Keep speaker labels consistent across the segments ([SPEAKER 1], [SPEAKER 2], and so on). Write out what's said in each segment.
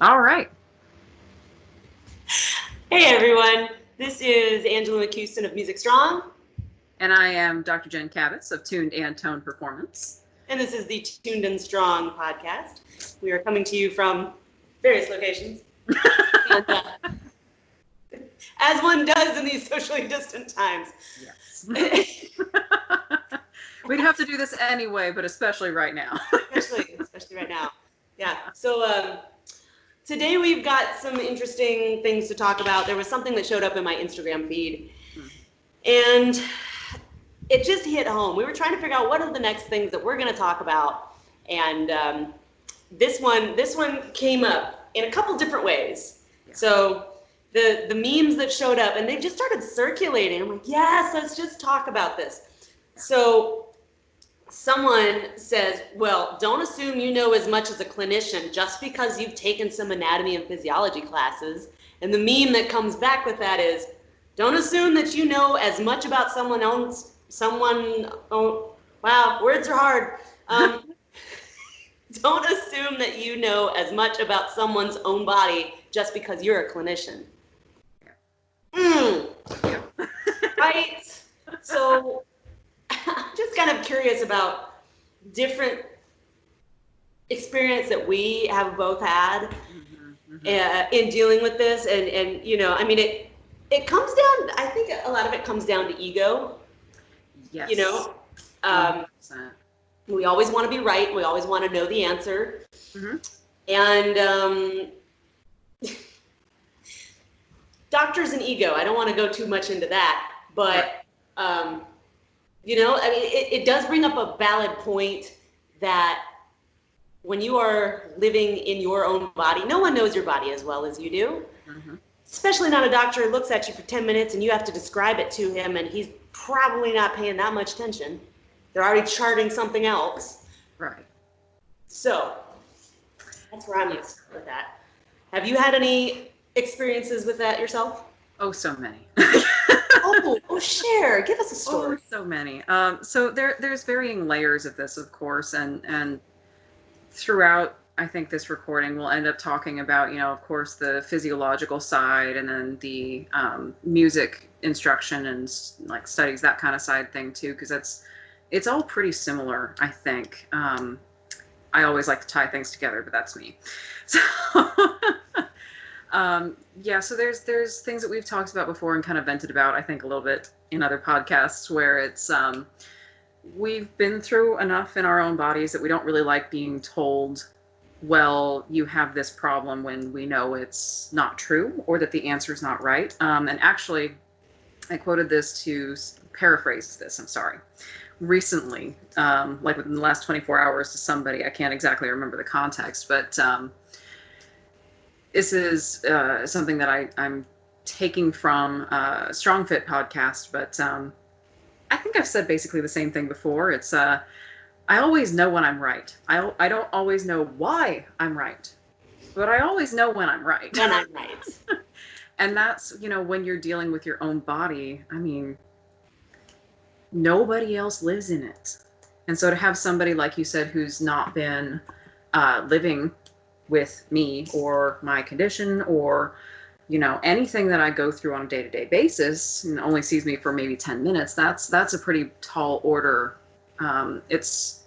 [SPEAKER 1] All right.
[SPEAKER 2] Hey everyone, this is Angela McCuiston of Music Strong.
[SPEAKER 1] And I am Dr. Jen Kabbas of Tuned and Tone Performance.
[SPEAKER 2] And this is the Tuned and Strong podcast. We are coming to you from various locations. and, as one does in these socially distant times.
[SPEAKER 1] Yes. We'd have to do this anyway, but especially right now.
[SPEAKER 2] especially right now. Yeah. So today we've got some interesting things to talk about. There was something that showed up in my Instagram feed, and it just hit home. We were trying to figure out what are the next things that we're going to talk about, and this one came up in a couple different ways. Yeah. So the memes that showed up, and they just started circulating. I'm like, yes, let's just talk about this. Yeah. So someone says, well, don't assume you know as much as a clinician just because you've taken some anatomy and physiology classes. And the meme that comes back with that is, don't assume that you know as much about wow, words are hard. Don't assume that you know as much about someone's own body just because you're a clinician. Right? So I'm just kind of curious about different experience that we have both had in dealing with this. And you know, I mean, it comes down, I think a lot of it comes down to ego.
[SPEAKER 1] Yes.
[SPEAKER 2] You know, we always want to be right. We always want to know the answer. And doctors and ego, I don't want to go too much into that, but you know, I mean, it does bring up a valid point that when you are living in your own body, no one knows your body as well as you do. Especially not a doctor who looks at you for 10 minutes and you have to describe it to him, and he's probably not paying that much attention. They're already charting something else.
[SPEAKER 1] Right.
[SPEAKER 2] So that's where I'm with that. Have you had any experiences with that yourself?
[SPEAKER 1] Oh, so many.
[SPEAKER 2] Share. Give us a story.
[SPEAKER 1] Oh, so many. So there's varying layers of this, of course, and throughout, I think this recording we'll end up talking about, you know, of course, the physiological side, and then the music instruction and like studies, that kind of side thing too, because it's all pretty similar, I think. I always like to tie things together, but that's me. So. Yeah, so there's things that we've talked about before and kind of vented about, I think, a little bit in other podcasts, where it's we've been through enough in our own bodies that we don't really like being told, well, you have this problem, when we know it's not true or that the answer is not right. And actually, I quoted this to paraphrase this, I'm sorry, recently, like within the last 24 hours to somebody. I can't exactly remember the context, but this is something that I'm taking from a Strong Fit podcast, but I think I've said basically the same thing before. It's I always know when I'm right. I don't always know why I'm right, but I always know when I'm right.
[SPEAKER 2] When I'm right.
[SPEAKER 1] And that's, you know, when you're dealing with your own body, I mean, nobody else lives in it. And so to have somebody, like you said, who's not been living with me or my condition, or, you know, anything that I go through on a day-to-day basis, and only sees me for maybe 10 minutes, that's a pretty tall order. It's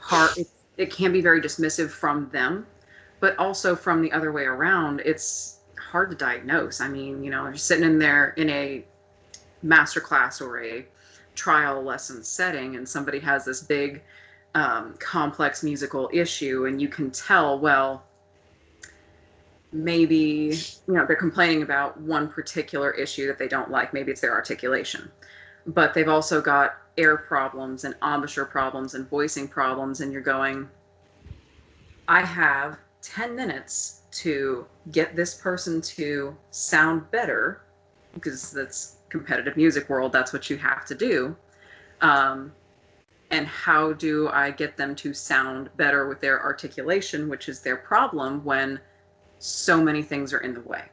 [SPEAKER 1] hard. It can be very dismissive from them, but also from the other way around, it's hard to diagnose. I mean, you know, you're sitting in there in a master class or a trial lesson setting, and somebody has this big complex musical issue, and you can tell, well, maybe, you know, they're complaining about one particular issue that they don't like. Maybe it's their articulation, but they've also got air problems and embouchure problems and voicing problems, and you're going, I have 10 minutes to get this person to sound better, because that's competitive music world, that's what you have to do. And how do I get them to sound better with their articulation, which is their problem, when so many things are in the way?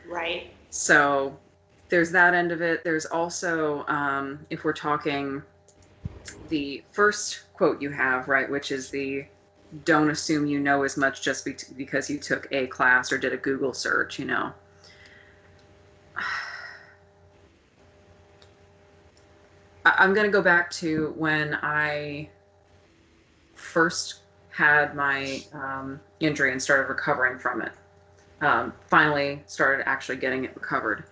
[SPEAKER 2] Right.
[SPEAKER 1] So there's that end of it. There's also, if we're talking the first quote you have, right, which is the don't assume you know as much just because you took a class or did a Google search, I'm going to go back to when I first had my injury and started recovering from it. Finally started actually getting it recovered.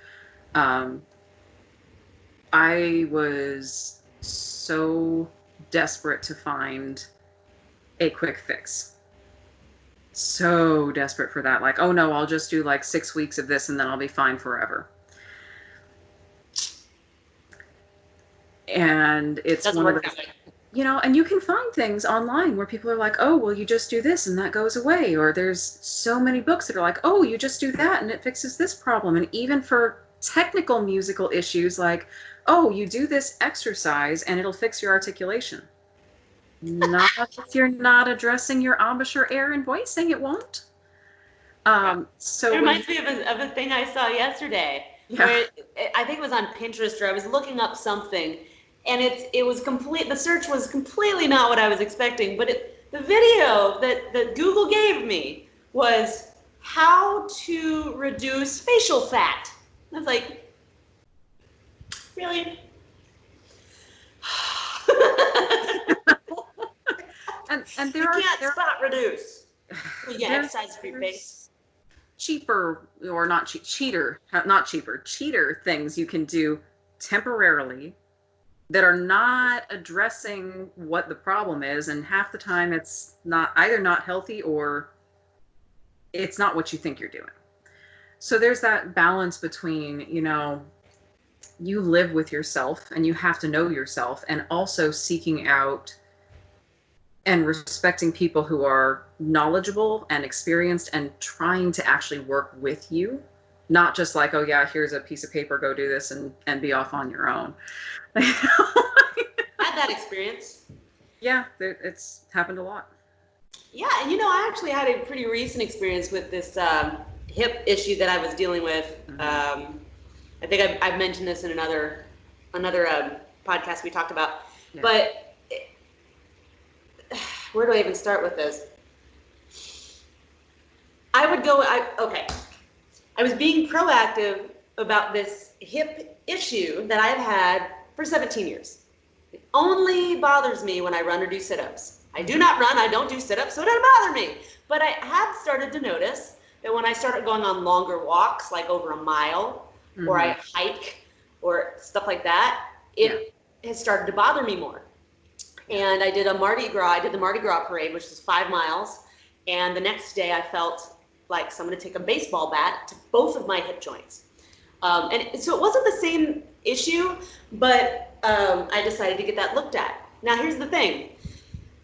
[SPEAKER 1] I was so desperate to find a quick fix. So desperate for that. Like, oh no, I'll just do like 6 weeks of this and then I'll be fine forever. And it's
[SPEAKER 2] Doesn't
[SPEAKER 1] one of
[SPEAKER 2] work
[SPEAKER 1] those,
[SPEAKER 2] that way.
[SPEAKER 1] and you can find things online where people are like, oh, well, you just do this and that goes away. Or there's so many books that are like, oh, you just do that and it fixes this problem. And even for technical musical issues, like, oh, you do this exercise and it'll fix your articulation. Not if you're not addressing your embouchure, air, and voicing, it won't. So
[SPEAKER 2] it reminds me of a thing I saw yesterday.
[SPEAKER 1] Yeah.
[SPEAKER 2] Where I think it was on Pinterest, or I was looking up something, and it was complete. The search was completely not what I was expecting, but the video that Google gave me was how to reduce facial fat. I was like, really?
[SPEAKER 1] and there
[SPEAKER 2] you can't spot reduce. Well, yeah, exercise for your face.
[SPEAKER 1] Cheaper or not cheater things you can do temporarily that are not addressing what the problem is, and half the time it's either not healthy or it's not what you think you're doing. So there's that balance between, you live with yourself and you have to know yourself, and also seeking out and respecting people who are knowledgeable and experienced and trying to actually work with you, not just like, oh yeah, here's a piece of paper, go do this and be off on your own.
[SPEAKER 2] Had that experience.
[SPEAKER 1] Yeah, it's happened a lot.
[SPEAKER 2] Yeah, and I actually had a pretty recent experience with this hip issue that I was dealing with.
[SPEAKER 1] Mm-hmm.
[SPEAKER 2] I think I've mentioned this in another podcast we talked about,
[SPEAKER 1] Yeah.
[SPEAKER 2] But where do I even start with this? I was being proactive about this hip issue that I've had for 17 years. It only bothers me when I run or do sit-ups. I do not run, I don't do sit-ups, so it doesn't bother me. But I have started to notice that when I started going on longer walks, like over a mile,
[SPEAKER 1] Mm-hmm.
[SPEAKER 2] or I hike, or stuff like that, it has started to bother me more. And I did the Mardi Gras parade, which is 5 miles. And the next day I felt like someone had taken a baseball bat to both of my hip joints. And so it wasn't the same issue, but I decided to get that looked at. Now here's the thing.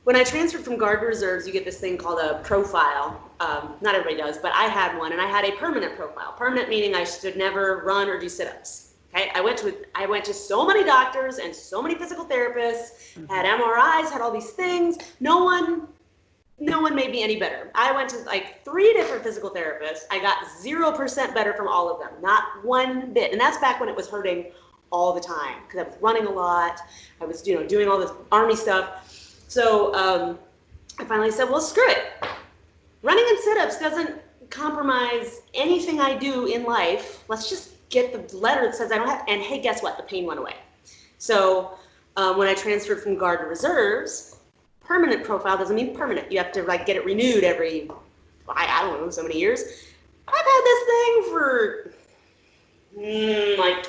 [SPEAKER 2] When I transferred from Guard Reserves, you get this thing called a profile. Not everybody does, but I had one, and I had a permanent profile. Permanent meaning I should never run or do sit-ups. Okay, I went to so many doctors and so many physical therapists,
[SPEAKER 1] Mm-hmm.
[SPEAKER 2] had MRIs, had all these things. No one made me any better. I went to like 3 different physical therapists. I got 0% better from all of them, not one bit. And that's back when it was hurting all the time because I was running a lot. I was, doing all this army stuff. So I finally said, well, screw it. Running and sit-ups doesn't compromise anything I do in life. Let's just get the letter that says I don't have, and hey, guess what? The pain went away. So when I transferred from Guard to Reserves, permanent profile doesn't mean permanent. You have to get it renewed every, I don't know, so many years. I've had this thing for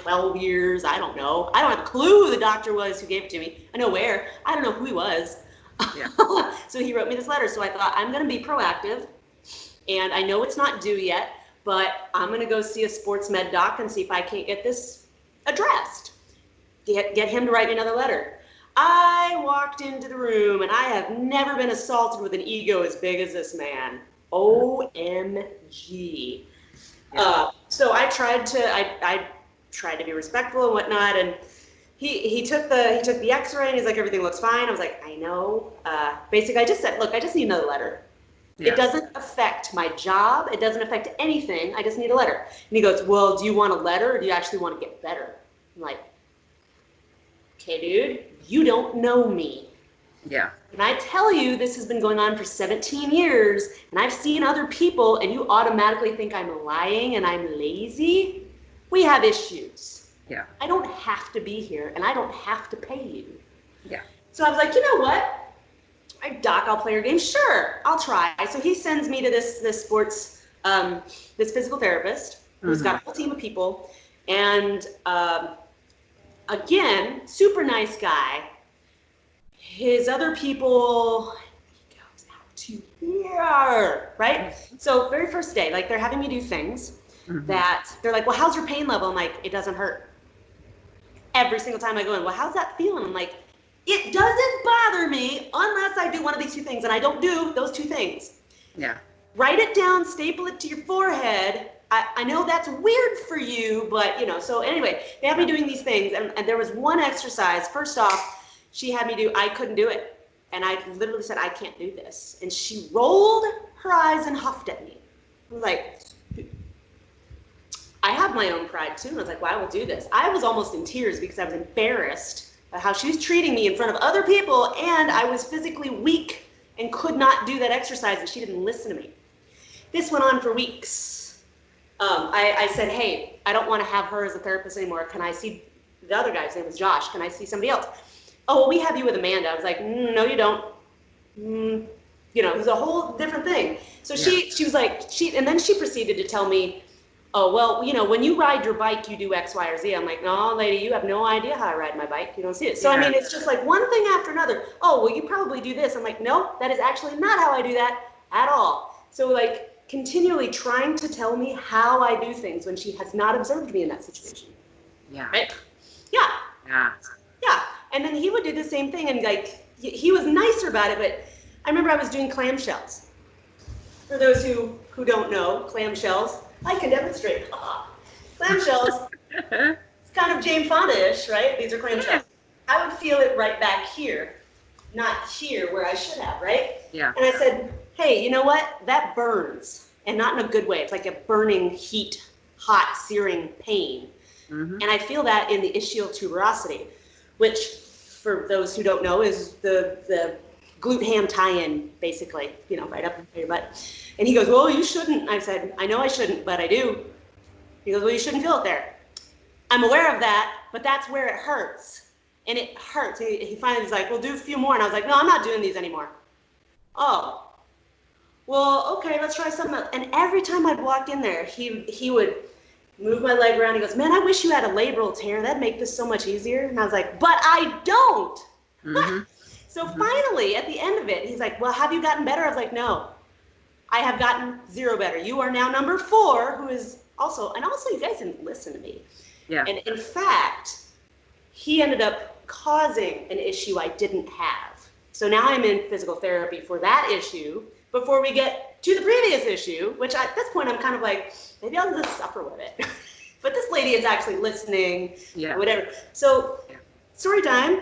[SPEAKER 2] 12 years. I don't know. I don't have a clue who the doctor was who gave it to me. I know where. I don't know who he was. Yeah. So he wrote me this letter. So I thought, I'm going to be proactive. And I know it's not due yet, but I'm going to go see a sports med doc and see if I can't get this addressed. Get him to write me another letter. I walked into the room, and I have never been assaulted with an ego as big as this man. OMG. Yeah. So I tried to be respectful and whatnot, and he took the X-ray, and he's like, everything looks fine. I was like, I know. Basically, I just said, look, I just need another letter. Yeah. It doesn't affect my job. It doesn't affect anything. I just need a letter. And he goes, well, do you want a letter, or do you actually want to get better? I'm like, okay, dude, you don't know me.
[SPEAKER 1] Yeah.
[SPEAKER 2] And I tell you, this has been going on for 17 years, and I've seen other people, and you automatically think I'm lying and I'm lazy. We have issues.
[SPEAKER 1] Yeah.
[SPEAKER 2] I don't have to be here, and I don't have to pay you.
[SPEAKER 1] Yeah.
[SPEAKER 2] So I was like, you know what? Doc, I'll play your game. Sure, I'll try. So he sends me to this sports, this physical therapist who's got a whole team of people, and again, super nice guy. His other people, he goes out to here, right? So very first day, like they're having me do things that they're like, well, how's your pain level? I'm like, it doesn't hurt. Every single time I go in, well, how's that feeling? I'm like, it doesn't bother me unless I do one of these two things, and I don't do those two things.
[SPEAKER 1] Yeah.
[SPEAKER 2] Write it down, staple it to your forehead. I know that's weird for you, but so anyway, they have me doing these things, and there was one exercise. First off, she had me do, I couldn't do it. And I literally said, I can't do this. And she rolled her eyes and huffed at me. I was like, I have my own pride too. And I was like, well, I will do this. I was almost in tears because I was embarrassed at how she was treating me in front of other people. And I was physically weak and could not do that exercise, and she didn't listen to me. This went on for weeks. I said, hey, I don't want to have her as a therapist anymore. Can I see the other guy's name was Josh? Can I see somebody else? Oh, well, we have you with Amanda. I was like, no, you don't. It was a whole different thing. So she was like, and then she proceeded to tell me, oh, well, when you ride your bike, you do X, Y, or Z. I'm like, no, lady, you have no idea how I ride my bike. You don't see it. So, I mean, it's just like one thing after another. Oh, well, you probably do this. I'm like, no, that is actually not how I do that at all. So, like, continually trying to tell me how I do things when she has not observed me in that situation.
[SPEAKER 1] Yeah.
[SPEAKER 2] Right? Yeah.
[SPEAKER 1] Yeah.
[SPEAKER 2] Yeah. And then he would do the same thing, and like he was nicer about it, but I remember I was doing clamshells. For those who don't know, clamshells, I can demonstrate. Clamshells, it's kind of Jane Fonda-ish, right? These are clamshells. I would feel it right back here, not here where I should have, right?
[SPEAKER 1] Yeah.
[SPEAKER 2] And I said, hey, you know what? That burns, and not in a good way. It's like a burning heat, hot, searing pain. And I feel that in the ischial tuberosity, which, for those who don't know, is the glute ham tie-in, basically, right up your butt. And he goes, well, you shouldn't. I said, I know I shouldn't, but I do. He goes, well, you shouldn't feel it there. I'm aware of that, but that's where it hurts. And it hurts. He finally was like, well, do a few more. And I was like, no, I'm not doing these anymore. Oh, well, okay, let's try something else. And every time I'd walk in there, he would move my leg around. He goes, man, I wish you had a labral tear. That'd make this so much easier. And I was like, but I don't. So finally, at the end of it, he's like, well, have you gotten better? I was like, no, I have gotten 0 better. You are now number 4, who is also, and also you guys didn't listen to me.
[SPEAKER 1] Yeah.
[SPEAKER 2] And in fact, he ended up causing an issue I didn't have. So now I'm in physical therapy for that issue before we get to the previous issue, which at this point I'm kind of like, maybe I'll just suffer with it. But this lady is actually listening, or whatever. So story time,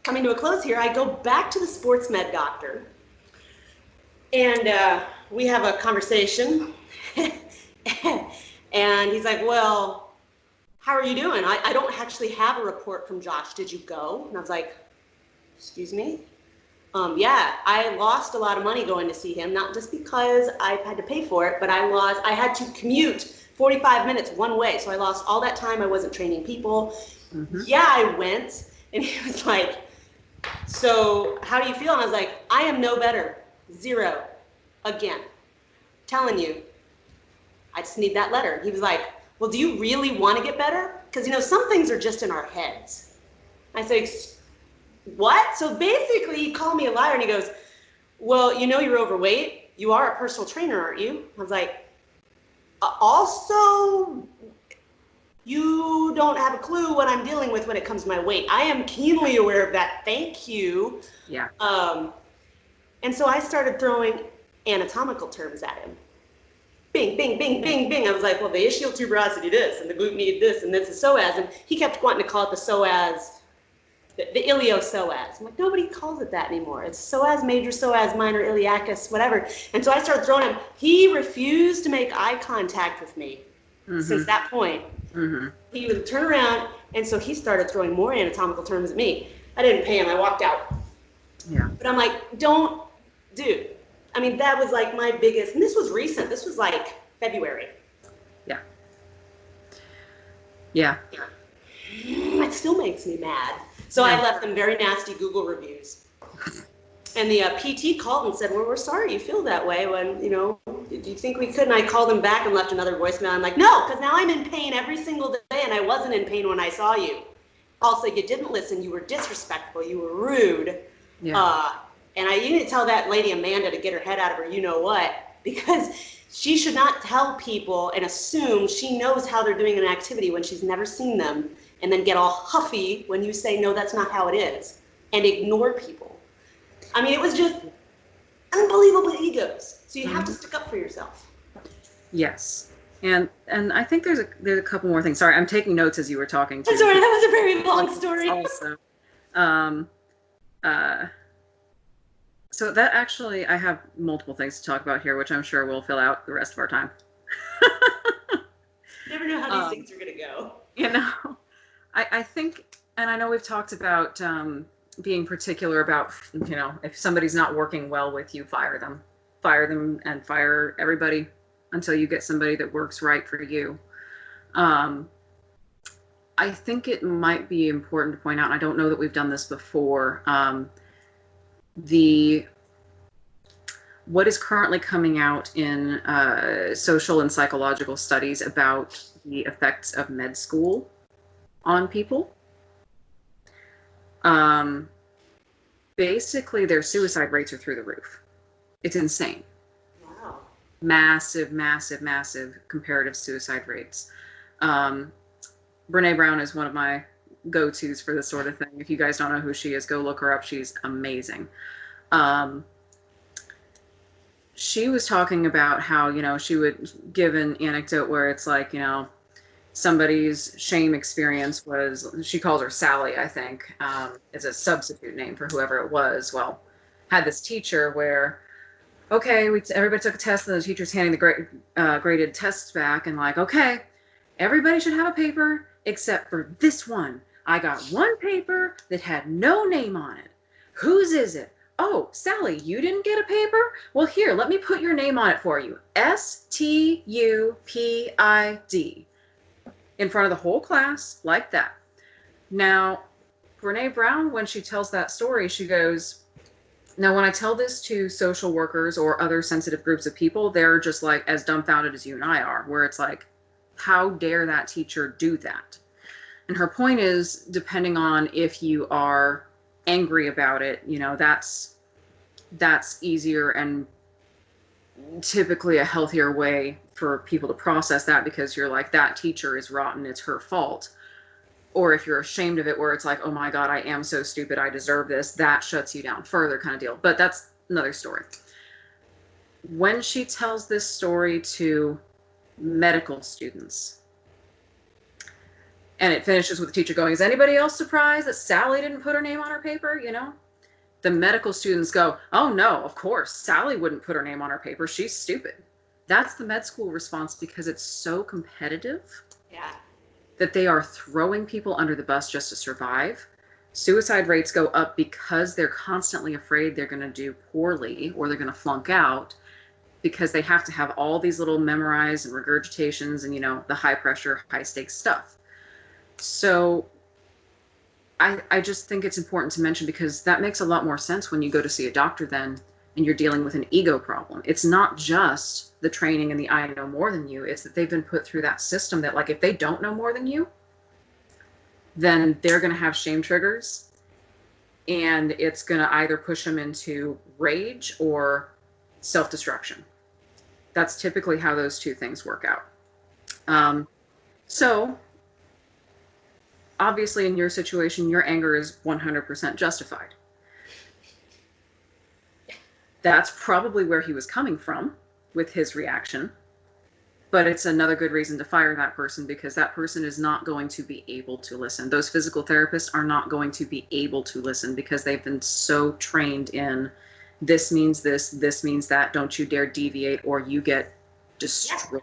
[SPEAKER 2] coming to a close here, I go back to the sports med doctor, and we have a conversation. And he's like, well, how are you doing? I don't actually have a report from Josh. Did you go? And I was like, excuse me? Yeah, I lost a lot of money going to see him, not just because I had to pay for it, but I had to commute 45 minutes one way. So I lost all that time. I wasn't training people. Yeah, I went. And he was like, so how do you feel? And I was like, I am no better. 0. Again. Telling you, I just need that letter. He was like, well, do you really want to get better? Because, some things are just in our heads. I said, what? So basically, he called me a liar, and he goes, well, you're overweight. You are a personal trainer, aren't you? I was like, also, you don't have a clue what I'm dealing with when it comes to my weight. I am keenly aware of that. Thank you.
[SPEAKER 1] Yeah.
[SPEAKER 2] And so I started throwing anatomical terms at him. Bing, bing, bing, bing, bing. I was like, well, the ischial tuberosity this, and the glute med this, and this is psoas. And he kept wanting to call it the psoas, the iliopsoas. I'm like, nobody calls it that anymore. It's psoas major, psoas minor, iliacus, whatever. And so I started throwing him. He refused to make eye contact with me since that point. He would turn around, and so he started throwing more anatomical terms at me. I didn't pay him. I walked out.
[SPEAKER 1] Yeah.
[SPEAKER 2] But I'm like, dude. I mean, that was like my biggest, and this was recent. This was like February.
[SPEAKER 1] Yeah. Yeah.
[SPEAKER 2] It still makes me mad. So I left them very nasty Google reviews. And the PT called and said, well, we're sorry you feel that way when, do you think we could? And I called them back and left another voicemail. I'm like, no, because now I'm in pain every single day, and I wasn't in pain when I saw you. Also, you didn't listen. You were disrespectful. You were rude.
[SPEAKER 1] Yeah.
[SPEAKER 2] And you need to tell that lady Amanda to get her head out of her you-know-what, because she should not tell people and assume she knows how they're doing an activity when she's never seen them, and then get all huffy when you say, no, that's not how it is, and ignore people. I mean, it was just unbelievable egos. So you have to stick up for yourself.
[SPEAKER 1] Yes. And I think there's a couple more things. Sorry, I'm taking notes as you were talking.
[SPEAKER 2] I'm sorry, that was a very long story.
[SPEAKER 1] Also, so that actually, I have multiple things to talk about here, which I'm sure will fill out the rest of our time.
[SPEAKER 2] You never know how these things are going to go.
[SPEAKER 1] I think, and I know we've talked about being particular about, if somebody's not working well with you, fire them and fire everybody until you get somebody that works right for you. I think it might be important to point out, and I don't know that we've done this before, what is currently coming out in social and psychological studies about the effects of med school on people. Basically, their suicide rates are through the roof. It's insane.
[SPEAKER 2] Wow.
[SPEAKER 1] Massive comparative suicide rates. Brene Brown is one of my go-tos for this sort of thing. If you guys don't know who she is, go look her up. She's amazing. She was talking about how, she would give an anecdote where it's like, somebody's shame experience was, she calls her Sally, I think, is a substitute name for whoever it was. Well, had this teacher where, okay, everybody took a test and the teacher's handing the graded tests back and like, okay, everybody should have a paper except for this one. I got one paper that had no name on it. Whose is it? Oh, Sally, you didn't get a paper? Well, here, let me put your name on it for you. STUPID. In front of the whole class, like that. Now, Brene Brown, when she tells that story, she goes, now when I tell this to social workers or other sensitive groups of people, they're just like as dumbfounded as you and I are, where it's like, how dare that teacher do that? And her point is, depending on if you are angry about it, that's easier and typically a healthier way for people to process that, because you're like, that teacher is rotten, it's her fault. Or if you're ashamed of it, where it's like, oh my God, I am so stupid, I deserve this, that shuts you down further kind of deal. But that's another story. When she tells this story to medical students, and it finishes with the teacher going, is anybody else surprised that Sally didn't put her name on her paper? The medical students go, oh no, of course, Sally wouldn't put her name on her paper, she's stupid. That's the med school response, because it's so competitive.
[SPEAKER 2] Yeah.
[SPEAKER 1] That they are throwing people under the bus just to survive. Suicide rates go up because they're constantly afraid they're going to do poorly or they're going to flunk out, because they have to have all these little memorized and regurgitations and, the high pressure, high stakes stuff. So I just think it's important to mention, because that makes a lot more sense when you go to see a doctor then and you're dealing with an ego problem. It's not just the training and the I know more than you, it's that they've been put through that system that, like, if they don't know more than you, then they're going to have shame triggers, and it's going to either push them into rage or self-destruction. That's typically how those two things work out. So obviously in your situation, your anger is 100% justified. That's probably where he was coming from with his reaction, but it's another good reason to fire that person, because that person is not going to be able to listen. Those physical therapists are not going to be able to listen, because they've been so trained in, this means this, this means that, don't you dare deviate or you get destroyed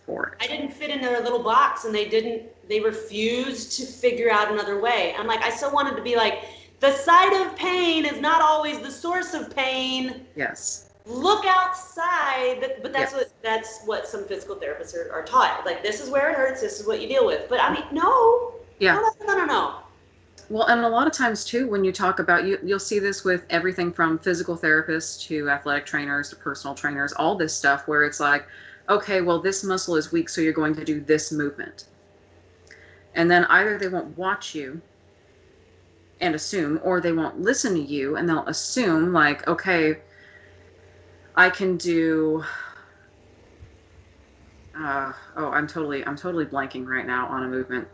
[SPEAKER 1] for it.
[SPEAKER 2] I didn't fit in their little box, and they refused to figure out another way. I'm like, I still wanted to be like, The site of pain is not always the source of pain.
[SPEAKER 1] Yes.
[SPEAKER 2] Look outside, but that's
[SPEAKER 1] Yes.
[SPEAKER 2] that's what some physical therapists are taught. Like, this is where it hurts, this is what you deal with. But I mean, no.
[SPEAKER 1] Yeah.
[SPEAKER 2] No.
[SPEAKER 1] Well, and a lot of times too, when you talk about, you'll see this with everything from physical therapists to athletic trainers to personal trainers, all this stuff where it's like, okay, well, this muscle is weak, so you're going to do this movement. And then either they won't watch you and assume, or they won't listen to you and they'll assume like, okay, I can do, I'm totally blanking right now on a movement,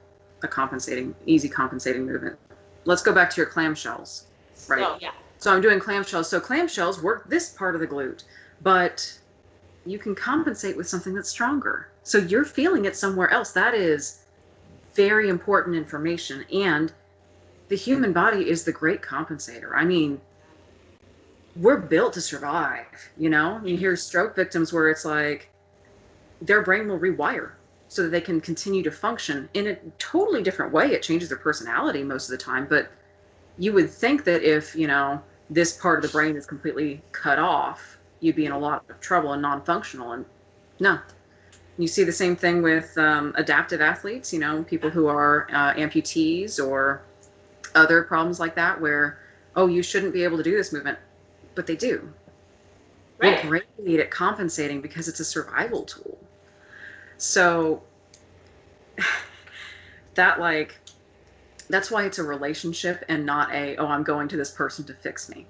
[SPEAKER 1] easy compensating movement. Let's go back to your clamshells, right?
[SPEAKER 2] Oh, yeah.
[SPEAKER 1] So I'm doing clamshells. So clamshells work this part of the glute, but you can compensate with something that's stronger. So you're feeling it somewhere else. That is very important information. And the human body is the great compensator. I mean, we're built to survive, you know? You hear stroke victims where it's like their brain will rewire so that they can continue to function in a totally different way. It changes their personality most of the time, but you would think that if, you know, this part of the brain is completely cut off, you'd be in a lot of trouble and non-functional. And no. You see the same thing with adaptive athletes, you know, people who are amputees or other problems like that where, oh, you shouldn't be able to do this movement, but they do.
[SPEAKER 2] Right.
[SPEAKER 1] We're great at compensating because it's a survival tool. So that's why it's a relationship and not I'm going to this person to fix me.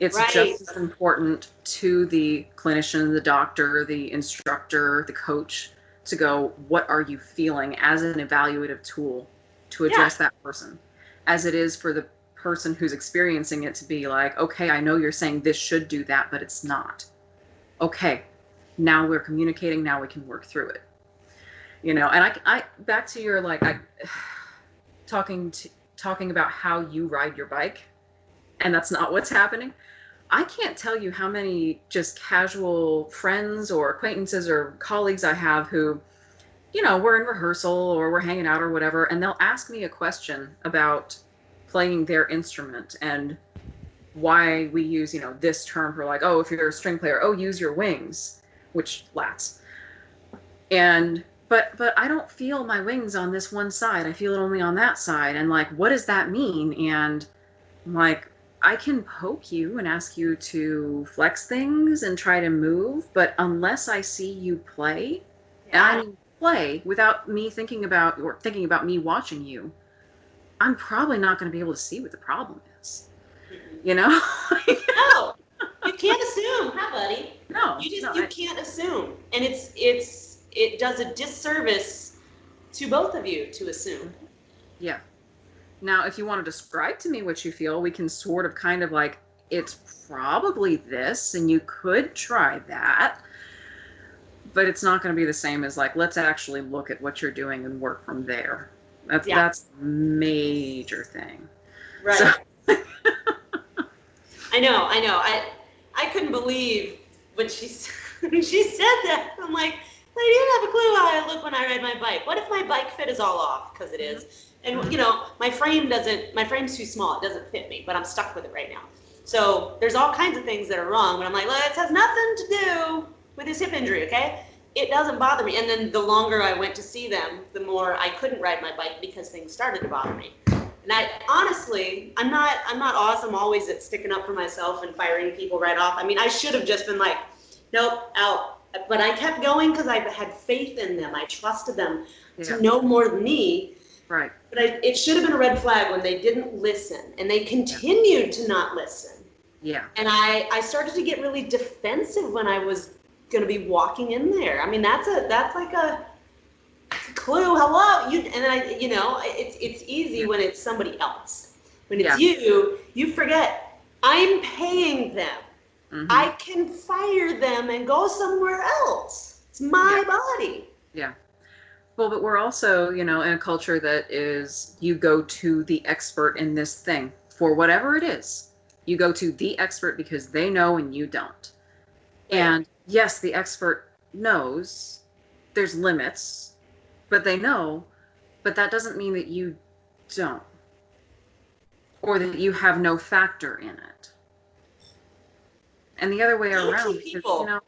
[SPEAKER 1] It's
[SPEAKER 2] right.
[SPEAKER 1] just as important to the clinician, the doctor, the instructor, the coach to go, what are you feeling as an evaluative tool to address that person, as it is for the person who's experiencing it to be like, okay, I know you're saying this should do that, but it's not. Okay, now we're communicating, now we can work through it. You know, and I back to your talking about how you ride your bike, and that's not what's happening. I can't tell you how many just casual friends or acquaintances or colleagues I have who, you know, we're in rehearsal or we're hanging out or whatever, and they'll ask me a question about playing their instrument and why we use, you know, this term for like, oh, if you're a string player, oh, use your wings, which lats. And but I don't feel my wings on this one side. I feel it only on that side. And like, what does that mean? And I'm like, I can poke you and ask you to flex things and try to move, but unless I see you play, and I mean play without me thinking about me watching you, I'm probably not going to be able to see what the problem is. You know?
[SPEAKER 2] No, you can't assume, huh, buddy?
[SPEAKER 1] No,
[SPEAKER 2] you can't assume, and it does a disservice to both of you to assume.
[SPEAKER 1] Yeah. Now, if you want to describe to me what you feel, we can sort of kind of like, it's probably this, and you could try that, but it's not going to be the same as like, let's actually look at what you're doing and work from there. That's a major thing.
[SPEAKER 2] Right.
[SPEAKER 1] So,
[SPEAKER 2] I know. I couldn't believe when she said that. I'm like, I didn't have a clue how I look when I ride my bike. What if my bike fit is all off? Because it is. And, you know, my frame's too small. It doesn't fit me, but I'm stuck with it right now. So there's all kinds of things that are wrong. But I'm like, well, it has nothing to do with his hip injury, okay? It doesn't bother me. And then the longer I went to see them, the more I couldn't ride my bike because things started to bother me. And I honestly, I'm not awesome always at sticking up for myself and firing people right off. I mean, I should have just been like, nope, out. But I kept going because I had faith in them. I trusted them to know more than me.
[SPEAKER 1] Right.
[SPEAKER 2] But it should have been a red flag when they didn't listen, and they continued to not listen.
[SPEAKER 1] Yeah.
[SPEAKER 2] And I started to get really defensive when I was going to be walking in there. I mean, that's like a clue. Hello, and then it's easy when it's somebody else. When it's you forget. I'm paying them. Mm-hmm. I can fire them and go somewhere else. It's my body.
[SPEAKER 1] Yeah. Well, but we're also, you know, in a culture that is, you go to the expert in this thing for whatever it is. You go to the expert because they know and you don't. Right. And yes, the expert knows there's limits, but they know, but that doesn't mean that you don't. or that you have no factor in it. And the other way
[SPEAKER 2] No
[SPEAKER 1] around,
[SPEAKER 2] two
[SPEAKER 1] because,
[SPEAKER 2] people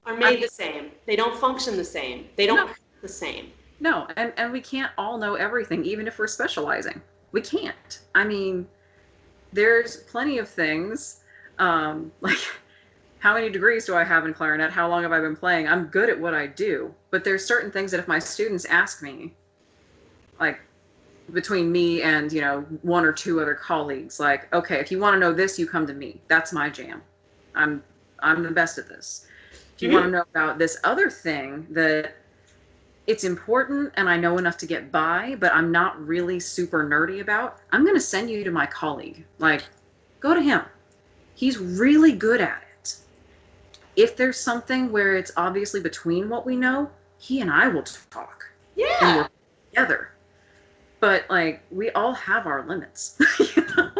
[SPEAKER 2] are made the same. They don't function the same. They don't
[SPEAKER 1] no,
[SPEAKER 2] act the same.
[SPEAKER 1] no, and we can't all know everything, even if we're specializing. We can't. I mean, there's plenty of things, like how many degrees do I have in clarinet? How long have I been playing? I'm good at what I do, but there's certain things that if my students ask me, like between me and, you know, one or two other colleagues, like, okay, if you want to know this, you come to me. That's my jam. I'm I'm the best at this. If you want to know about this other thing that it's important and I know enough to get by, but I'm not really super nerdy about, I'm going to send you to my colleague. Like, go to him. He's really good at it. If there's something where it's obviously between what we know, he and I will talk.
[SPEAKER 2] Yeah.
[SPEAKER 1] And work together. But, like, we all have our limits. You know?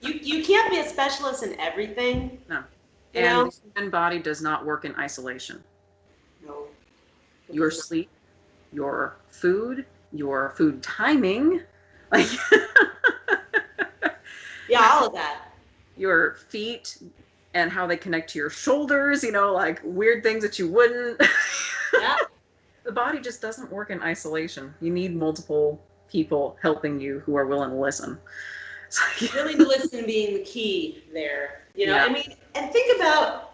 [SPEAKER 2] You can't be a specialist in everything.
[SPEAKER 1] No.
[SPEAKER 2] You
[SPEAKER 1] And
[SPEAKER 2] know?
[SPEAKER 1] the human body does not work in isolation.
[SPEAKER 2] No.
[SPEAKER 1] Your sleep, your food timing, like
[SPEAKER 2] Yeah, all of that.
[SPEAKER 1] your feet and how they connect to your shoulders, you know, like weird things that you wouldn't.
[SPEAKER 2] Yeah.
[SPEAKER 1] The body just doesn't work in isolation. You need multiple people helping you who are willing to listen.
[SPEAKER 2] Willing to listen being the key there. You know,
[SPEAKER 1] Yeah.
[SPEAKER 2] I mean, and think about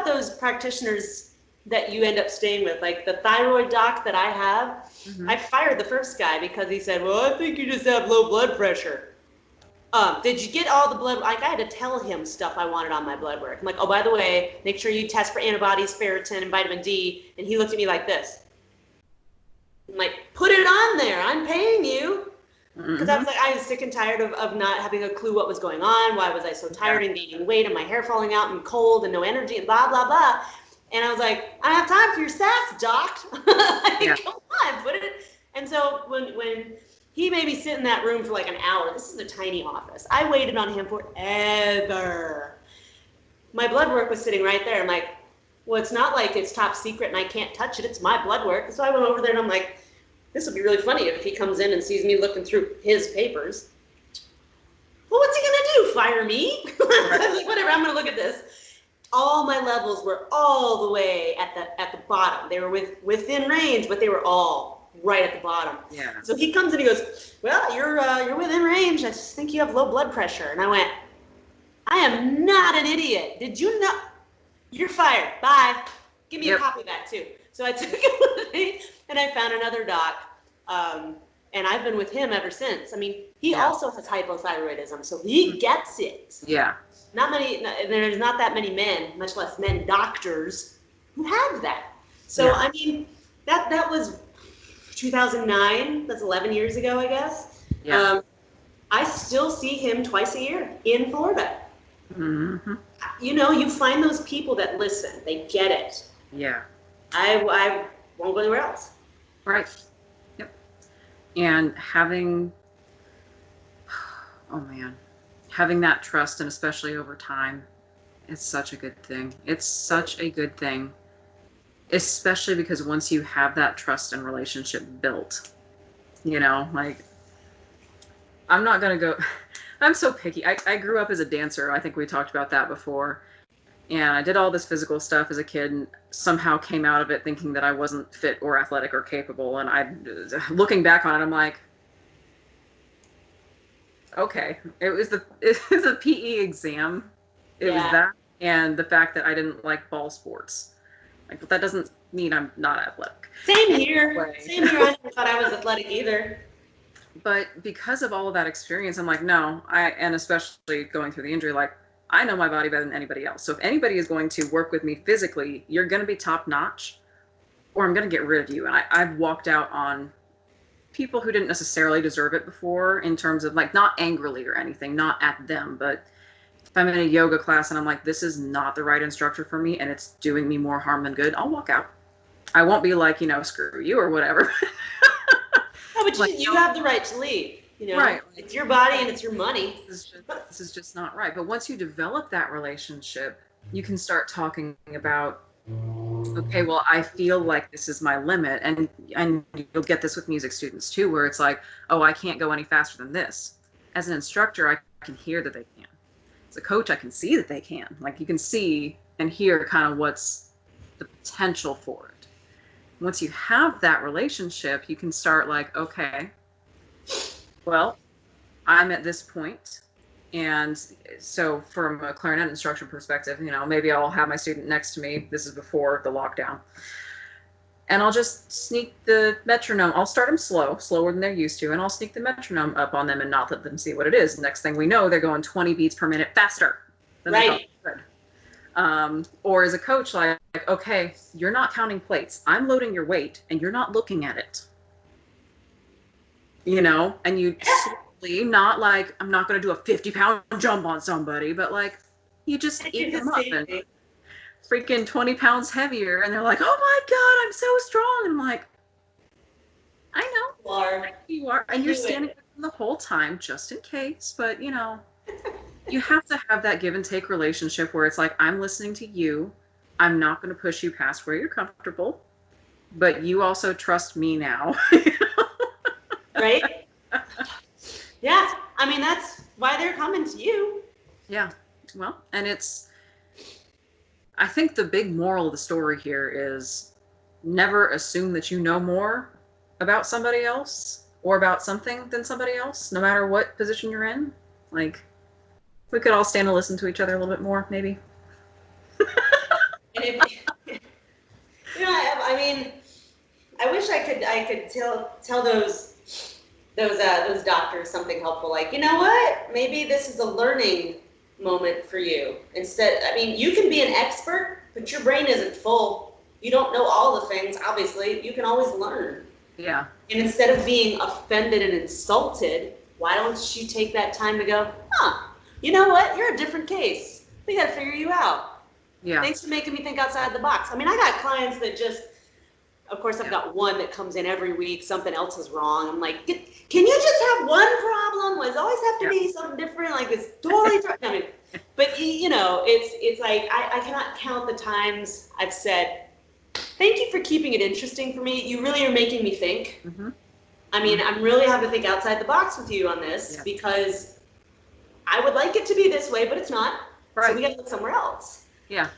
[SPEAKER 2] those practitioners that you end up staying with. Like the thyroid doc that I have,
[SPEAKER 1] Mhm.
[SPEAKER 2] I fired the first guy because he said, well, I think you just have low blood pressure. Did you get all the blood? Like I had to tell him stuff I wanted on my blood work. I'm like, oh, by the way, make sure you test for antibodies, ferritin, and vitamin D. And he looked at me like this. I'm like, put it on there. I'm paying you. Because I was like, I was sick and tired of not having a clue what was going on. Why was I so tired and gaining weight and my hair falling out and cold and no energy and blah, blah, blah. And I was like, I don't have time for your sass, doc. Like, come on, put it. And so when he made me sit in that room for like an hour, this is a tiny office. I waited on him forever. My blood work was sitting right there. I'm like, well, it's not like it's top secret and I can't touch it. It's my blood work. So I went over there and I'm like, this would be really funny if he comes in and sees me looking through his papers. Well, what's he gonna do? Fire me? Whatever, I'm gonna look at this. All my levels were all the way at the bottom. They were within range, but they were all right at the bottom.
[SPEAKER 1] Yeah.
[SPEAKER 2] So he comes and he goes, well, you're within range. I just think you have low blood pressure. And I went, I am not an idiot. Did you know? You're fired. Bye. Give me a copy of that too. So I took it and I found another doc. And I've been with him ever since. I mean, he also has hypothyroidism, so he gets it.
[SPEAKER 1] Yeah.
[SPEAKER 2] There's not that many men, much less men doctors, who have that. So, I mean, that was 2009. That's 11 years ago, I guess.
[SPEAKER 1] Yeah.
[SPEAKER 2] I still see him twice a year in Florida.
[SPEAKER 1] Mm-hmm.
[SPEAKER 2] You know, you find those people that listen. They get it.
[SPEAKER 1] Yeah.
[SPEAKER 2] I won't go anywhere else.
[SPEAKER 1] Right. Yep. And having that trust, and especially over time, it's such a good thing. It's such a good thing, especially because once you have that trust and relationship built, you know, like, I'm not going to go, I'm so picky. I grew up as a dancer. I think we talked about that before. And I did all this physical stuff as a kid and somehow came out of it thinking that I wasn't fit or athletic or capable. And looking back on it, I'm like, okay, it was a PE exam. It was that, and the fact that I didn't like ball sports. Like, but that doesn't mean I'm not athletic.
[SPEAKER 2] Same here. Same here. I never thought I was athletic either.
[SPEAKER 1] But because of all of that experience, I'm like, no, and especially going through the injury, like, I know my body better than anybody else. So if anybody is going to work with me physically, you're going to be top notch, or I'm going to get rid of you. And I've walked out on people who didn't necessarily deserve it before, in terms of, like, not angrily or anything, not at them, but if I'm in a yoga class and I'm like, this is not the right instructor for me and it's doing me more harm than good, I'll walk out. I won't be like, you know, screw you or whatever.
[SPEAKER 2] No, but like, you have the right to leave. You know,
[SPEAKER 1] right.
[SPEAKER 2] It's your body and it's your money.
[SPEAKER 1] This is just not right. But once you develop that relationship, you can start talking about, okay, well, I feel like this is my limit. And you'll get this with music students too, where it's like, oh, I can't go any faster than this. as an instructor, I can hear that they can. As a coach, I can see that they can. Like, you can see and hear kind of what's the potential for it. Once you have that relationship, you can start like, okay, well, I'm at this point. And so from a clarinet instruction perspective, you know, maybe I'll have my student next to me. This is before the lockdown. And I'll just sneak the metronome. I'll start them slower than they're used to, and I'll sneak the metronome up on them and not let them see what it is. Next thing we know, they're going 20 beats per minute faster than
[SPEAKER 2] Right.
[SPEAKER 1] they could. Or as a coach, like, okay, you're not counting plates. I'm loading your weight, and you're not looking at it. You know, and you slowly, not like, I'm not going to do a 50-pound jump on somebody, but like, you just eat them up and freaking 20 pounds heavier, and they're like, oh my God, I'm so strong. And I'm like, I know you are, and you're standing with them the whole time just in case, but you know, you have to have that give and take relationship where it's like, I'm listening to you. I'm not going to push you past where you're comfortable, but you also trust me now.
[SPEAKER 2] Right? Yeah. I mean, that's why they're coming to you.
[SPEAKER 1] Yeah. Well, and I think the big moral of the story here is never assume that you know more about somebody else or about something than somebody else, no matter what position you're in. Like, we could all stand and listen to each other a little bit more, maybe.
[SPEAKER 2] And if, you know, I mean, I wish I could tell those doctors something helpful, like, you know what? Maybe this is a learning moment for you. Instead, I mean, you can be an expert, but your brain isn't full. You don't know all the things, obviously. You can always learn.
[SPEAKER 1] Yeah.
[SPEAKER 2] And instead of being offended and insulted, why don't you take that time to go, you know what? You're a different case. We got to figure you out.
[SPEAKER 1] Yeah.
[SPEAKER 2] Thanks for making me think outside the box. I mean, I got clients that just, of course, I've got one that comes in every week. Something else is wrong. I'm like, can you just have one problem? Does it always have to be something different? Like, it's totally, I mean, but you know, it's like, I cannot count the times I've said, thank you for keeping it interesting for me. You really are making me think.
[SPEAKER 1] Mm-hmm.
[SPEAKER 2] I mean, I'm really having to think outside the box with you on this because I would like it to be this way, but it's not. Right. So we got to look somewhere else.
[SPEAKER 1] Yeah.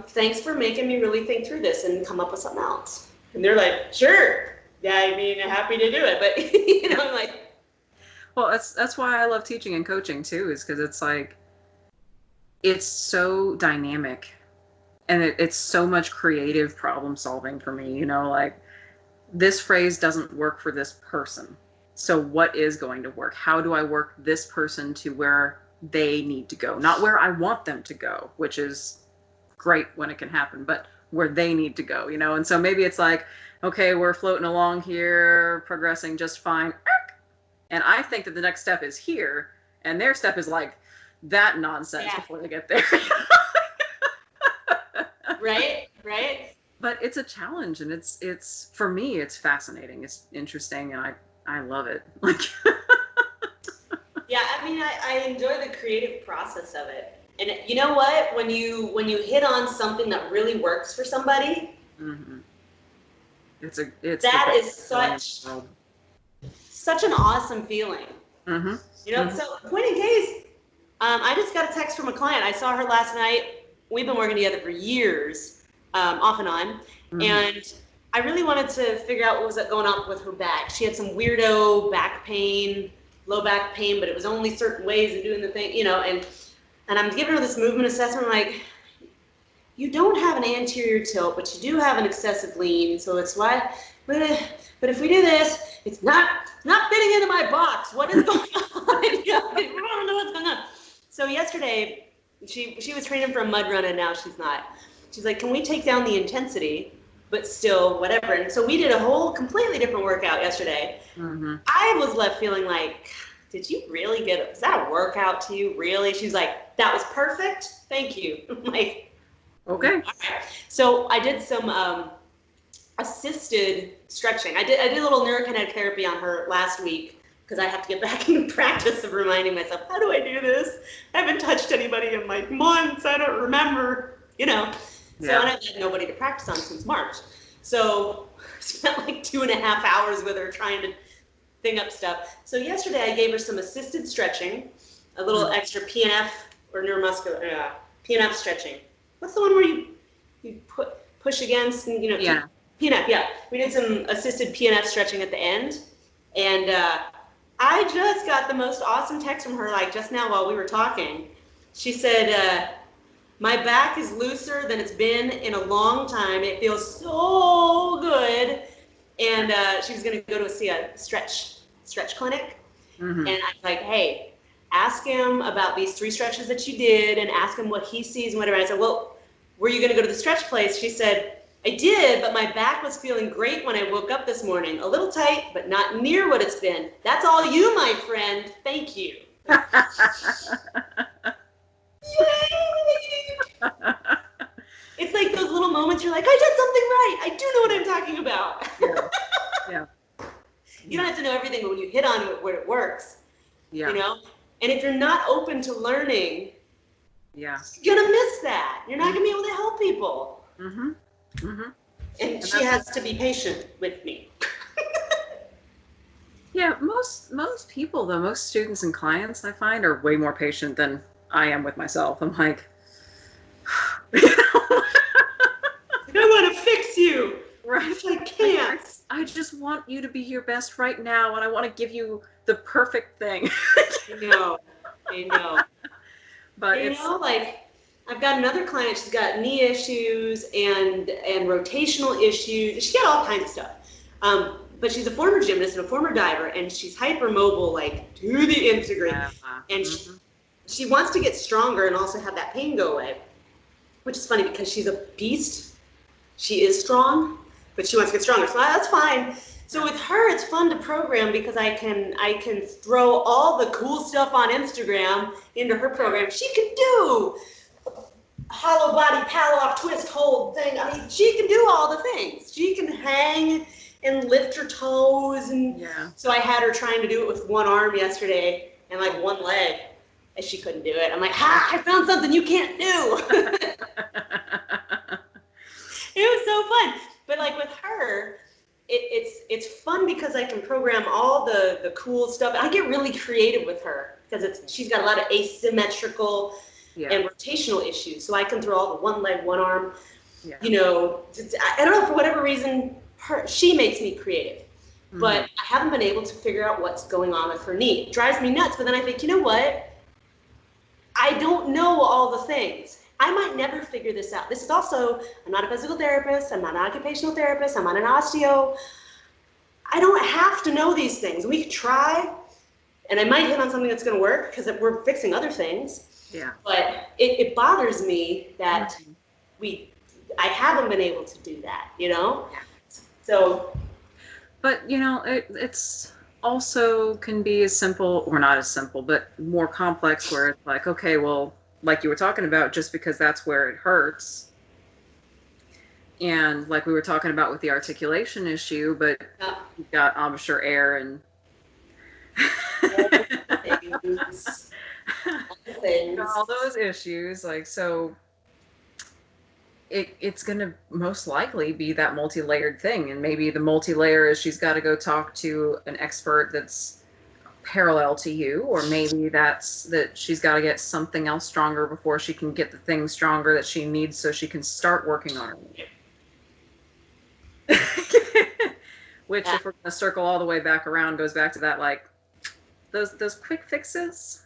[SPEAKER 2] Thanks for making me really think through this and come up with something else. And they're like, sure. Yeah, I mean, happy to do it. But, you know, I'm like.
[SPEAKER 1] Well, that's why I love teaching and coaching, too, is because it's like, it's so dynamic. And it's so much creative problem solving for me, you know, like, this phrase doesn't work for this person. So what is going to work? How do I work this person to where they need to go? Not where I want them to go, which is great when it can happen, but where they need to go, you know? And so maybe it's like, okay, we're floating along here, progressing just fine. And I think that the next step is here, and their step is like that nonsense before they get there.
[SPEAKER 2] Right.
[SPEAKER 1] But it's a challenge, and it's for me, it's fascinating. It's interesting, and I love it. Like,
[SPEAKER 2] yeah, I mean, I enjoy the creative process of it. And you know what? When you hit on something that really works for somebody,
[SPEAKER 1] mm-hmm.
[SPEAKER 2] That is such an awesome feeling.
[SPEAKER 1] Mm-hmm.
[SPEAKER 2] You know, so point in case, I just got a text from a client. I saw her last night. We've been working together for years, off and on. Mm-hmm. And I really wanted to figure out what was going on with her back. She had some weirdo back pain, low back pain, but it was only certain ways of doing the thing, you know, and I'm giving her this movement assessment, like, you don't have an anterior tilt, but you do have an excessive lean, so it's why, but if we do this, it's not fitting into my box. What is going on? You know, I don't know what's going on. So yesterday, she was training for a mud run, and now she's not. She's like, can we take down the intensity, but still whatever? And so we did a whole completely different workout yesterday. Mm-hmm. I was left feeling like, did you really was that a workout to you, really? She's like, that was perfect, thank you. I'm like, okay. All right. So I did some assisted stretching. I did a little neurokinetic therapy on her last week because I have to get back into practice of reminding myself, how do I do this? I haven't touched anybody in like months. I don't remember, you know. So and I've had nobody to practice on since March. So I spent like 2.5 hours with her trying to thing up stuff. So yesterday I gave her some assisted stretching, a little extra PNF or neuromuscular PNF stretching. What's the one where you push against and PNF? Yeah, we did some assisted PNF stretching at the end, and I just got the most awesome text from her like just now while we were talking. She said, "My back is looser than it's been in a long time. It feels so good." And she was going to go to see a stretch clinic. And I was like, "Hey, ask him about these 3 stretches that you did and ask him what he sees and whatever." I said, "Well, were you going to go to the stretch place?" She said, "I did, but my back was feeling great when I woke up this morning. A little tight, but not near what it's been. That's all you, my friend. Thank you." Yay! It's like those little moments you're like, I did something right. I do know what I'm talking about.
[SPEAKER 1] Yeah.
[SPEAKER 2] You don't have to know everything, but when you hit on it where it works,
[SPEAKER 1] Yeah.
[SPEAKER 2] And if you're not open to learning,
[SPEAKER 1] Yeah.
[SPEAKER 2] you're gonna miss that. You're not gonna be able to help people. And she has to be patient with me.
[SPEAKER 1] Yeah, most people though, most students and clients I find are way more patient than I am with myself. I'm like,
[SPEAKER 2] I want to fix you.
[SPEAKER 1] Right.
[SPEAKER 2] I can't.
[SPEAKER 1] I just want you to be your best right now, and I want to give you the perfect thing.
[SPEAKER 2] I know.
[SPEAKER 1] But
[SPEAKER 2] like I've got another client. She's got knee issues and rotational issues. She's got all kinds of stuff. But she's a former gymnast and a former diver, and she's hypermobile, like to the nth degree. And she wants to get stronger and also have that pain go away, which is funny because she's a beast. She is strong, but she wants to get stronger. So that's fine. So with her, it's fun to program because I can throw all the cool stuff on Instagram into her program. She can do hollow body, paddle off, twist, hold thing. I mean, she can do all the things. She can hang and lift her toes. And so I had her trying to do it with one arm yesterday and like one leg, and she couldn't do it. I'm like, I found something you can't do. It was so fun. But like with her, it's fun because I can program all the cool stuff. I get really creative with her because she's got a lot of asymmetrical and rotational issues. So I can throw all the one leg, one arm. I don't know, for whatever reason, she makes me creative. But I haven't been able to figure out what's going on with her knee. It drives me nuts, but then I think, you know what? I don't know all the things. I might never figure this out. This is also, I'm not a physical therapist, I'm not an occupational therapist, I'm not an osteo. I don't have to know these things. We could try, and I might hit on something that's going to work because we're fixing other things. But it bothers me that I haven't been able to do that, So.
[SPEAKER 1] But, it's also can be as simple, or not as simple, but more complex where it's like, okay, well, like you were talking about, just because that's where it hurts. And like we were talking about with the articulation issue, but you've got embouchure air and all those issues. Like, so it's going to most likely be that multi-layered thing. And maybe the multi-layer is she's got to go talk to an expert that's parallel to you, or maybe that's that she's got to get something else stronger before she can get the thing stronger that she needs so she can start working on it. Which, if we're going to circle all the way back around, goes back to that, like, those quick fixes,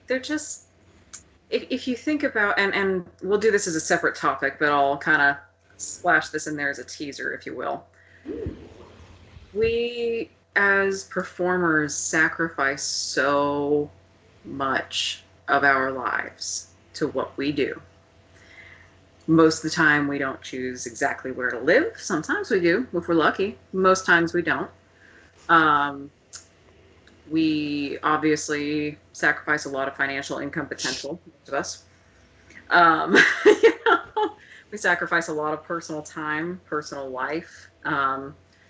[SPEAKER 1] they're just, if you think about, and we'll do this as a separate topic, but I'll kind of splash this in there as a teaser, if you will. We, as performers, sacrifice so much of our lives to what we do. Most of the time, we don't choose exactly where to live. Sometimes we do, if we're lucky. Most times we don't. We obviously sacrifice a lot of financial income potential, most of us. We sacrifice a lot of personal time, personal life,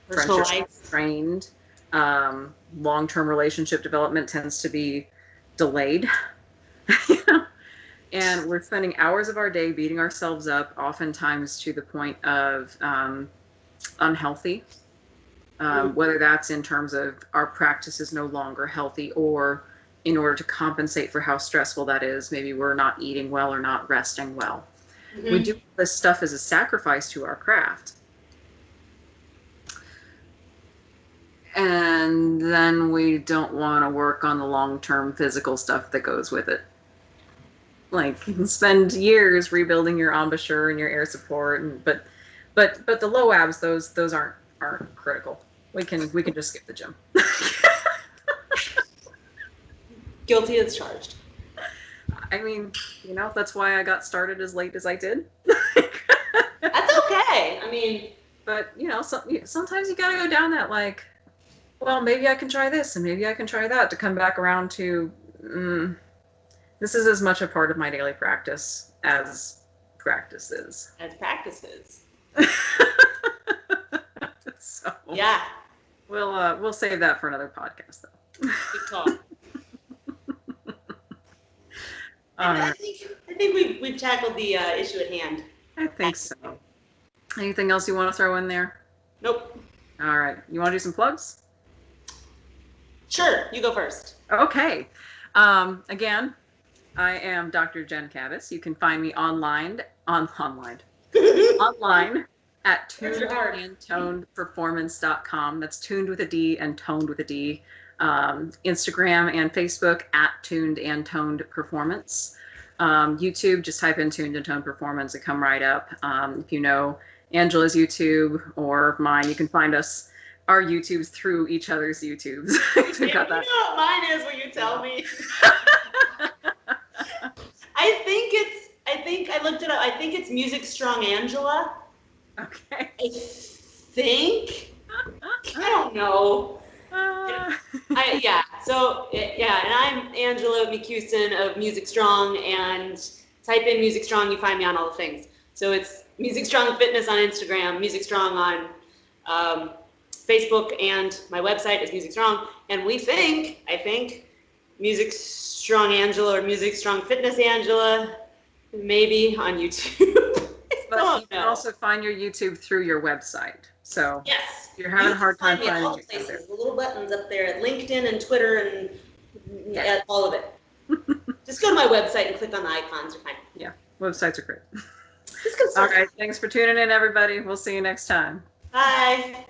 [SPEAKER 1] friendships strained. Long-term relationship development tends to be delayed. And we're spending hours of our day beating ourselves up, oftentimes to the point of unhealthy whether that's in terms of our practice is no longer healthy, or in order to compensate for how stressful that is, maybe we're not eating well or not resting well.
[SPEAKER 2] Mm-hmm.
[SPEAKER 1] We do this stuff as a sacrifice to our craft. And then we don't want to work on the long-term physical stuff that goes with it. Like, you can spend years rebuilding your embouchure and your air support, but the low abs, those aren't critical. We can just skip the gym.
[SPEAKER 2] Guilty as charged.
[SPEAKER 1] I mean, that's why I got started as late as I did.
[SPEAKER 2] That's okay. I mean,
[SPEAKER 1] but sometimes you gotta go down that, like, well, maybe I can try this and maybe I can try that, to come back around to, this is as much a part of my daily practice as practice is.
[SPEAKER 2] As practices.
[SPEAKER 1] So
[SPEAKER 2] yeah,
[SPEAKER 1] we'll save that for another podcast, though.
[SPEAKER 2] Good talk. I think we've tackled the issue at hand.
[SPEAKER 1] I think so. Anything else you want to throw in there?
[SPEAKER 2] Nope.
[SPEAKER 1] All right. You want to do some plugs?
[SPEAKER 2] Sure. You go first.
[SPEAKER 1] Okay. Again, I am Dr. Jen Kabbas. You can find me online at tunedandtonedperformance.com. That's tuned with a D and toned with a D. Instagram and Facebook at Tuned and Toned Performance. YouTube, just type in Tuned and Toned Performance and come right up. If you know Angela's YouTube or mine, you can find our YouTubes through each other's YouTubes.
[SPEAKER 2] You know what mine is when you tell me. I looked it up. I think it's Music Strong Angela.
[SPEAKER 1] Okay.
[SPEAKER 2] I think. I don't know. And I'm Angela McCuiston of Music Strong, and type in Music Strong, you find me on all the things. So it's Music Strong Fitness on Instagram, Music Strong on Facebook, and my website is Music Strong. And I think Music Strong Angela or Music Strong Fitness Angela, maybe on YouTube.
[SPEAKER 1] But you can also find your YouTube through your website. So
[SPEAKER 2] yes,
[SPEAKER 1] you're having a hard time finding
[SPEAKER 2] all places. There. The little buttons up there at LinkedIn and Twitter and at all of it. Just go to my website and click on the icons. You're fine.
[SPEAKER 1] Yeah, websites are great. All right, thanks for tuning in, everybody. We'll see you next time.
[SPEAKER 2] Bye.